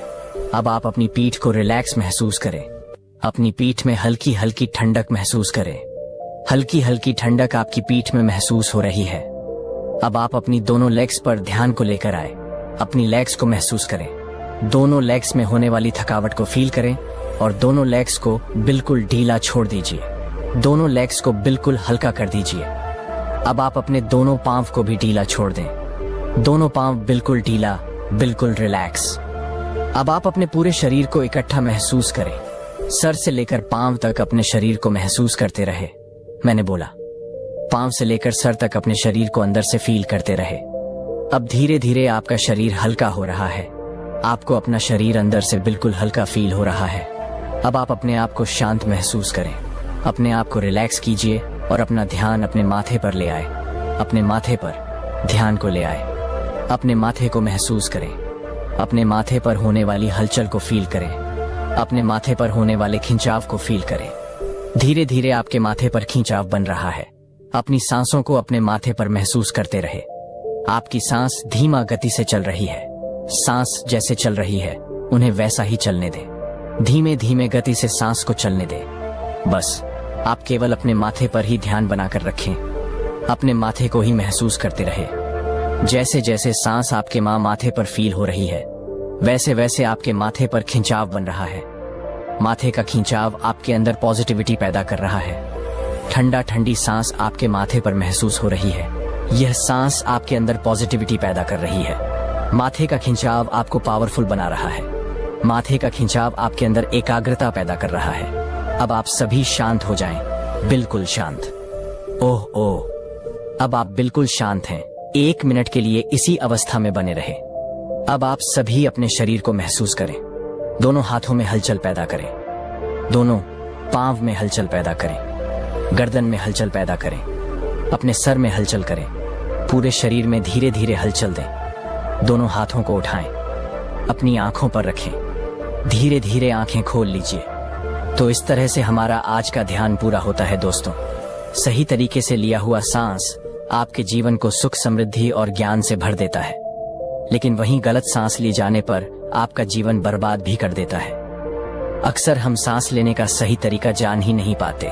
S2: अब आप अपनी पीठ को रिलैक्स महसूस करें। अपनी पीठ में हल्की हल्की ठंडक महसूस करें। हल्की हल्की ठंडक आपकी पीठ में महसूस हो रही है। अब आप अपनी दोनों लेग्स पर ध्यान को लेकर आए। अपनी लेग्स को महसूस करें। दोनों लेग्स में होने वाली थकावट को फील करें और दोनों लेग्स को बिल्कुल ढीला छोड़ दीजिए। दोनों लेग्स को बिल्कुल हल्का कर दीजिए। अब आप अपने दोनों पांव को भी ढीला छोड़ दें। दोनों पांव बिल्कुल ढीला, बिल्कुल रिलैक्स। अब आप अपने पूरे शरीर को इकट्ठा महसूस करें। सर से लेकर पांव तक अपने शरीर को महसूस करते रहे। मैंने बोला, पांव से लेकर सर तक अपने शरीर को अंदर से फील करते रहे। अब धीरे धीरे आपका शरीर हल्का हो रहा है। आपको अपना शरीर अंदर से बिल्कुल हल्का फील हो रहा है। अब आप अपने आप को शांत महसूस करें। अपने आप को रिलैक्स कीजिए और अपना ध्यान अपने माथे पर ले आए। अपने माथे पर ध्यान को ले आए। अपने माथे को महसूस करें। अपने माथे पर होने वाली हलचल को फील करें। अपने माथे पर होने वाले खिंचाव को फील करें। धीरे धीरे आपके माथे पर खिंचाव बन रहा है। अपनी सांसों को अपने माथे पर महसूस करते रहे। आपकी सांस धीमा गति से चल रही है। सांस जैसे चल रही है उन्हें वैसा ही चलने दें। धीमे धीमे गति से सांस को चलने दें। बस आप केवल अपने माथे पर ही ध्यान बनाकर रखें। अपने माथे को ही महसूस करते रहे। जैसे जैसे सांस आपके माथे पर फील हो रही है वैसे वैसे आपके माथे पर खिंचाव बन रहा है। माथे का खिंचाव आपके अंदर पॉजिटिविटी पैदा कर रहा है। ठंडा ठंडी सांस आपके माथे पर महसूस हो रही है। यह सांस आपके अंदर पॉजिटिविटी पैदा कर रही है। माथे का खिंचाव आपको पावरफुल बना रहा है। माथे का खिंचाव आपके अंदर एकाग्रता पैदा कर रहा है। अब आप सभी शांत हो जाएं, बिल्कुल शांत। ओह ओह, अब आप बिल्कुल शांत हैं। 1 मिनट के लिए इसी अवस्था में बने रहे। अब आप सभी अपने शरीर को महसूस करें। दोनों हाथों में हलचल पैदा करें। दोनों पांव में हलचल पैदा करें। गर्दन में हलचल पैदा करें। अपने सर में हलचल करें। पूरे शरीर में धीरे धीरे हलचल दें। दोनों हाथों को उठाएं। अपनी आंखों पर रखें। धीरे धीरे आंखें खोल लीजिए। तो इस तरह से हमारा आज का ध्यान पूरा होता है दोस्तों। सही तरीके से लिया हुआ सांस आपके जीवन को सुख, समृद्धि और ज्ञान से भर देता है, लेकिन वहीं गलत सांस लिए जाने पर आपका जीवन बर्बाद भी कर देता है। अक्सर हम सांस लेने का सही तरीका जान ही नहीं पाते।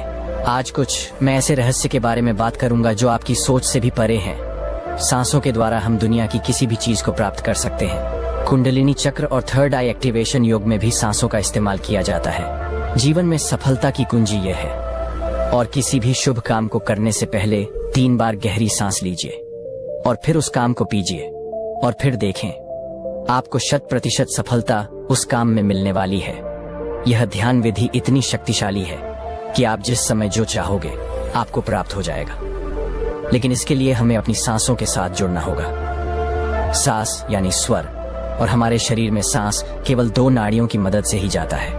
S2: आज कुछ मैं ऐसे रहस्य के बारे में बात करूंगा जो आपकी सोच से भी परे हैं। सांसों के द्वारा हम दुनिया की किसी भी चीज को प्राप्त कर सकते हैं। कुंडलिनी चक्र और थर्ड आई एक्टिवेशन योग में भी सांसों का इस्तेमाल किया जाता है। जीवन में सफलता की कुंजी यह है। और किसी भी शुभ काम को करने से पहले 3 बार गहरी सांस लीजिए और फिर उस काम को कीजिए और फिर देखें, आपको 100% सफलता उस काम में मिलने वाली है। यह ध्यान विधि इतनी शक्तिशाली है कि आप जिस समय जो चाहोगे आपको प्राप्त हो जाएगा। लेकिन इसके लिए हमें अपनी सांसों के साथ जुड़ना होगा। सांस यानी स्वर, और हमारे शरीर में सांस केवल 2 नाड़ियों की मदद से ही जाता है,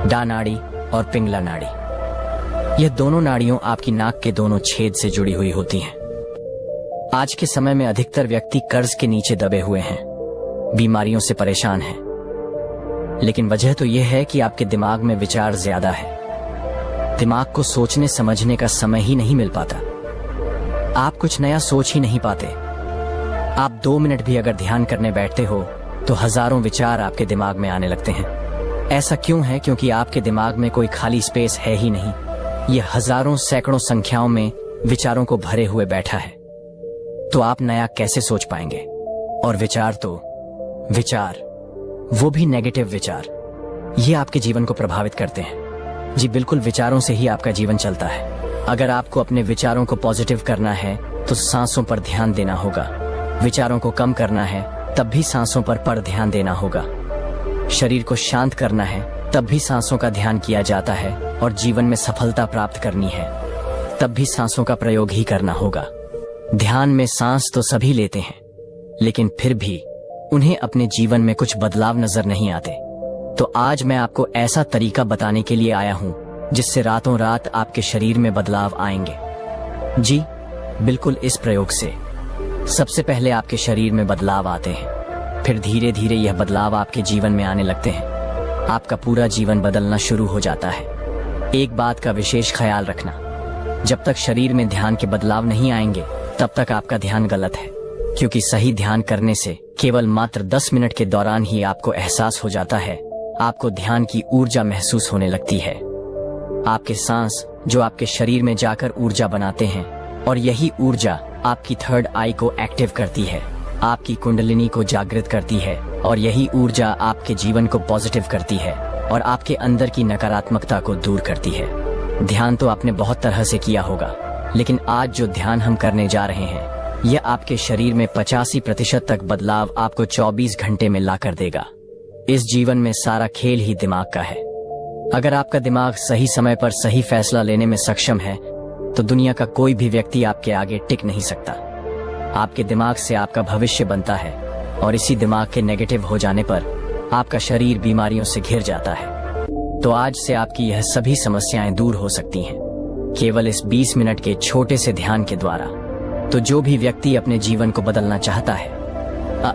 S2: डा नाड़ी और पिंगला नाड़ी। यह दोनों नाड़ियों आपकी नाक के दोनों छेद से जुड़ी हुई होती हैं। आज के समय में अधिकतर व्यक्ति कर्ज के नीचे दबे हुए हैं, बीमारियों से परेशान हैं। लेकिन वजह तो यह है कि आपके दिमाग में विचार ज्यादा है। दिमाग को सोचने समझने का समय ही नहीं मिल पाता। आप कुछ नया सोच ही नहीं पाते। आप 2 मिनट भी अगर ध्यान करने बैठते हो तो हजारों विचार आपके दिमाग में आने लगते हैं। ऐसा क्यों है? क्योंकि आपके दिमाग में कोई खाली स्पेस है ही नहीं। यह हजारों सैकड़ों संख्याओं में विचारों को भरे हुए बैठा है। तो आप नया कैसे सोच पाएंगे? और विचार, वो भी नेगेटिव विचार, ये आपके जीवन को प्रभावित करते हैं। जी बिल्कुल, विचारों से ही आपका जीवन चलता है। अगर आपको अपने विचारों को पॉजिटिव करना है तो सांसों पर ध्यान देना होगा। विचारों को कम करना है तब भी सांसों पर ध्यान देना होगा। शरीर को शांत करना है तब भी सांसों का ध्यान किया जाता है। और जीवन में सफलता प्राप्त करनी है तब भी सांसों का प्रयोग ही करना होगा। ध्यान में सांस तो सभी लेते हैं, लेकिन फिर भी उन्हें अपने जीवन में कुछ बदलाव नजर नहीं आते। तो आज मैं आपको ऐसा तरीका बताने के लिए आया हूं जिससे रातों रात आपके शरीर में बदलाव आएंगे। जी बिल्कुल, इस प्रयोग से सबसे पहले आपके शरीर में बदलाव आते हैं, फिर धीरे धीरे यह बदलाव आपके जीवन में आने लगते हैं। आपका पूरा जीवन बदलना शुरू हो जाता है। एक बात का विशेष ख्याल रखना, जब तक शरीर में ध्यान के बदलाव नहीं आएंगे तब तक आपका ध्यान गलत है। क्योंकि सही ध्यान करने से केवल मात्र 10 मिनट के दौरान ही आपको एहसास हो जाता है, आपको ध्यान की ऊर्जा महसूस होने लगती है। आपके सांस जो आपके शरीर में जाकर ऊर्जा बनाते हैं, और यही ऊर्जा आपकी थर्ड आई को एक्टिव करती है, आपकी कुंडलिनी को जागृत करती है, और यही ऊर्जा आपके जीवन को पॉजिटिव करती है और आपके अंदर की नकारात्मकता को दूर करती है। ध्यान तो आपने बहुत तरह से किया होगा, लेकिन आज जो ध्यान हम करने जा रहे हैं यह आपके शरीर में 85% तक बदलाव आपको 24 घंटे में ला कर देगा। इस जीवन में सारा खेल ही दिमाग का है। अगर आपका दिमाग सही समय पर सही फैसला लेने में सक्षम है तो दुनिया का कोई भी व्यक्ति आपके आगे टिक नहीं सकता। आपके दिमाग से आपका भविष्य बनता है, और इसी दिमाग के नेगेटिव हो जाने पर आपका शरीर बीमारियों से घिर जाता है। तो आज से आपकी यह सभी समस्याएं दूर हो सकती हैं, केवल इस 20 मिनट के छोटे से ध्यान के द्वारा। तो जो भी व्यक्ति अपने जीवन को बदलना चाहता है,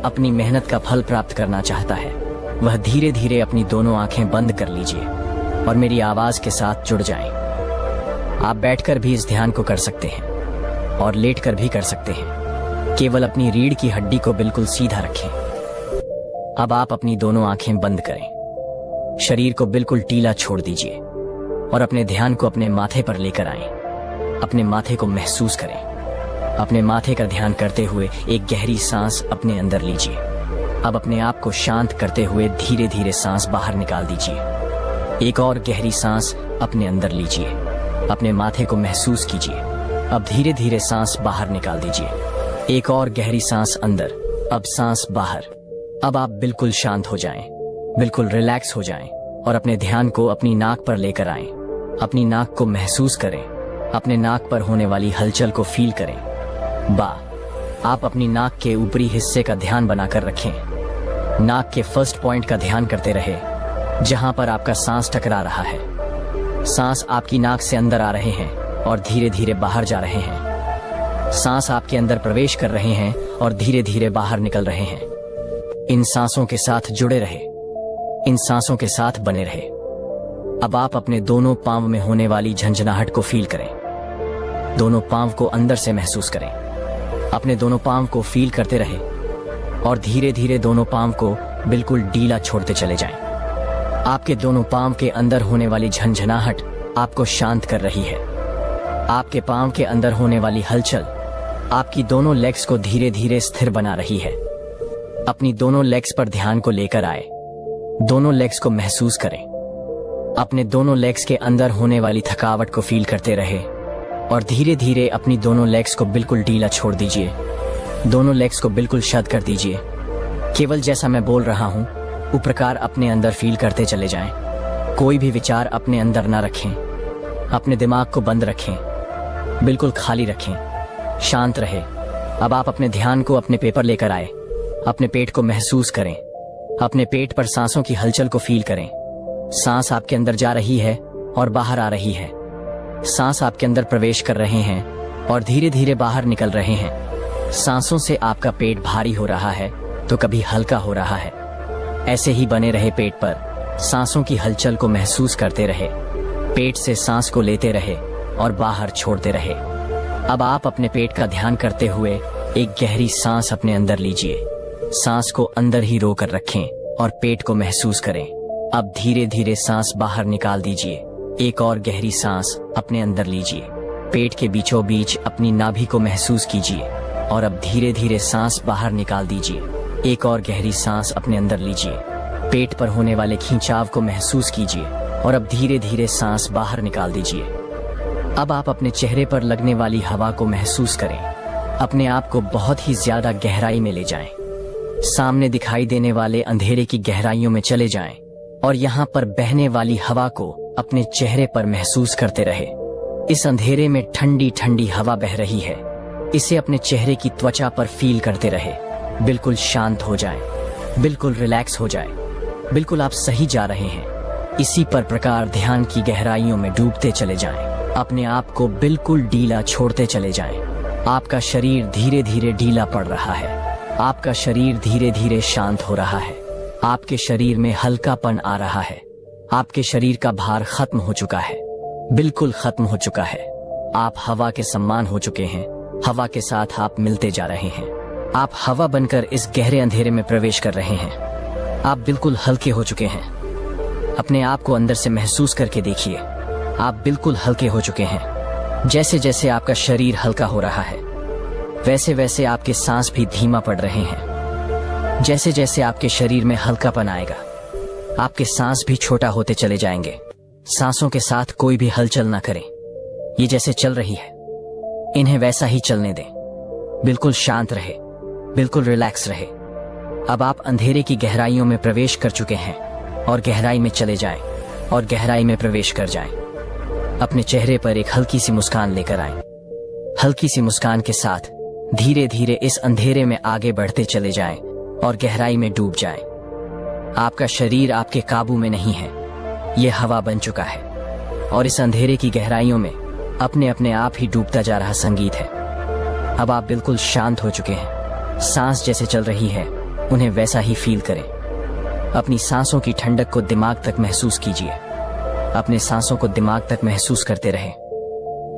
S2: अपनी मेहनत का फल प्राप्त करना चाहता है, वह धीरे धीरे अपनी दोनों आंखें बंद कर लीजिए और मेरी आवाज के साथ जुड़ जाएं। आप बैठकर भी इस ध्यान को कर सकते हैं और लेटकर भी कर सकते हैं। केवल अपनी रीढ़ की हड्डी को बिल्कुल सीधा रखें। अब आप अपनी दोनों आंखें बंद करें, शरीर को बिल्कुल टीला छोड़ दीजिए और अपने ध्यान को अपने माथे पर लेकर आएं। अपने माथे को महसूस करें। अपने माथे का ध्यान करते हुए एक गहरी सांस अपने अंदर लीजिए। अब अपने आप को शांत करते हुए धीरे धीरे सांस बाहर निकाल दीजिए। एक और गहरी सांस अपने अंदर लीजिए। अपने माथे को महसूस कीजिए। अब धीरे धीरे सांस बाहर निकाल दीजिए। एक और गहरी सांस अंदर, अब सांस बाहर। अब आप बिल्कुल शांत हो जाएं, बिल्कुल रिलैक्स हो जाएं और अपने ध्यान को अपनी नाक पर लेकर आएं। अपनी नाक को महसूस करें। अपने नाक पर होने वाली हलचल को फील करें। आप अपनी नाक के ऊपरी हिस्से का ध्यान बनाकर रखें। नाक के फर्स्ट पॉइंट का ध्यान करते रहे, जहां पर आपका सांस टकरा रहा है। सांस आपकी नाक से अंदर आ रहे हैं और धीरे धीरे बाहर जा रहे हैं। सांस आपके अंदर प्रवेश कर रहे हैं और धीरे धीरे बाहर निकल रहे हैं। इन सांसों के साथ जुड़े रहे, इन सांसों के साथ बने रहे। अब आप अपने दोनों पांव में होने वाली झंझनाहट को फील करें। दोनों पांव को अंदर से महसूस करें। अपने दोनों पांव को फील करते रहे और धीरे धीरे दोनों पांव को बिल्कुल ढीला छोड़ते चले जाएं। आपके दोनों पांव के अंदर होने वाली झंझनाहट आपको शांत कर रही है। आपके पांव के अंदर होने वाली हलचल आपकी दोनों लेग्स को धीरे धीरे स्थिर बना रही है। अपनी दोनों लेग्स पर ध्यान को लेकर आए। दोनों लेग्स को महसूस करें। अपने दोनों लेग्स के अंदर होने वाली थकावट को फील करते रहे और धीरे धीरे अपनी दोनों लेग्स को बिल्कुल ढीला छोड़ दीजिए। दोनों लेग्स को बिल्कुल शद कर दीजिए। केवल जैसा मैं बोल रहा हूं उस प्रकार अपने अंदर फील करते चले जाएं। कोई भी विचार अपने अंदर ना रखें। अपने दिमाग को बंद रखें, बिल्कुल खाली रखें, शांत रहे। अब आप अपने ध्यान को अपने पेपर लेकर आए। अपने पेट को महसूस करें। अपने पेट पर सांसों की हलचल को फील करें। सांस आपके अंदर जा रही है और बाहर आ रही है। सांस आपके अंदर प्रवेश कर रहे हैं और धीरे धीरे बाहर निकल रहे हैं। सांसों से आपका पेट भारी हो रहा है तो कभी हल्का हो रहा है। ऐसे ही बने रहे पेट पर, सांसों की हलचल को महसूस करते रहे। पेट से सांस को लेते रहे और बाहर छोड़ते रहे। अब आप अपने पेट का ध्यान करते हुए एक गहरी सांस अपने अंदर लीजिए। सांस को अंदर ही रोकर रखें और पेट को महसूस करें। अब धीरे धीरे सांस बाहर निकाल दीजिए। एक और गहरी सांस अपने अंदर लीजिए। पेट के बीचों बीच अपनी नाभि को महसूस कीजिए और अब धीरे धीरे सांस बाहर निकाल दीजिए। एक और गहरी सांस अपने अंदर लीजिए। पेट पर होने वाले खिंचाव को महसूस कीजिए और अब धीरे धीरे सांस बाहर निकाल दीजिए। अब आप अपने चेहरे पर लगने वाली हवा को महसूस करें। अपने आप को बहुत ही ज्यादा गहराई में ले जाएं। सामने दिखाई देने वाले अंधेरे की गहराइयों में चले जाएं और यहाँ पर बहने वाली हवा को अपने चेहरे पर महसूस करते रहे। इस अंधेरे में ठंडी ठंडी हवा बह रही है। इसे अपने चेहरे की त्वचा पर फील करते रहे। बिल्कुल शांत हो जाएं, बिल्कुल रिलैक्स हो जाएं। बिल्कुल आप सही जा रहे हैं। इसी पर प्रकार ध्यान की गहराइयों में डूबते चले जाएं। अपने आप को बिल्कुल ढीला छोड़ते चले जाएं। आपका शरीर धीरे धीरे ढीला पड़ रहा है। आपका शरीर धीरे धीरे शांत हो रहा है। आपके शरीर में हल्कापन आ रहा है। आपके शरीर का भार खत्म हो चुका है, बिल्कुल खत्म हो चुका है। आप हवा के समान हो चुके हैं। हवा के साथ आप मिलते जा रहे हैं। आप हवा बनकर इस गहरे अंधेरे में प्रवेश कर रहे हैं। आप बिल्कुल हल्के हो चुके हैं। अपने आप को अंदर से महसूस करके देखिए। आप बिल्कुल हल्के हो चुके हैं। जैसे जैसे आपका शरीर हल्का हो रहा है वैसे वैसे आपके सांस भी धीमा पड़ रहे हैं। जैसे जैसे आपके शरीर में हल्कापन आएगा आपके सांस भी छोटा होते चले जाएंगे। सांसों के साथ कोई भी हलचल ना करें। ये जैसे चल रही है इन्हें वैसा ही चलने दें। बिल्कुल शांत रहे, बिल्कुल रिलैक्स रहे। अब आप अंधेरे की गहराइयों में प्रवेश कर चुके हैं और गहराई में चले जाएं और गहराई में प्रवेश कर जाएं। अपने चेहरे पर एक हल्की सी मुस्कान लेकर आएं। हल्की सी मुस्कान के साथ धीरे धीरे इस अंधेरे में आगे बढ़ते चले जाएं और गहराई में डूब जाएं। आपका शरीर आपके काबू में नहीं है। यह हवा बन चुका है और इस अंधेरे की गहराइयों में अपने अपने आप ही डूबता जा रहा संगीत है। अब आप बिल्कुल शांत हो चुके हैं। सांस जैसे चल रही है उन्हें वैसा ही फील करें। अपनी सांसों की ठंडक को दिमाग तक महसूस कीजिए। अपने सांसों को दिमाग तक महसूस करते रहें।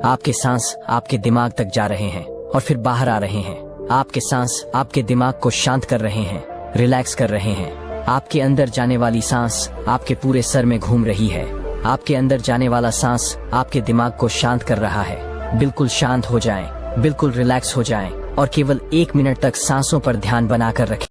S2: आपके सांस आपके दिमाग तक जा रहे हैं और फिर बाहर आ रहे हैं। आपके सांस आपके दिमाग को शांत कर रहे हैं, रिलैक्स कर रहे हैं। आपके अंदर जाने वाली सांस आपके पूरे सर में घूम रही है। आपके अंदर जाने वाला सांस आपके दिमाग को शांत कर रहा है। बिल्कुल शांत हो जाएं, बिल्कुल रिलैक्स हो जाएं और केवल 1 मिनट तक सांसों पर ध्यान बनाकर रखें।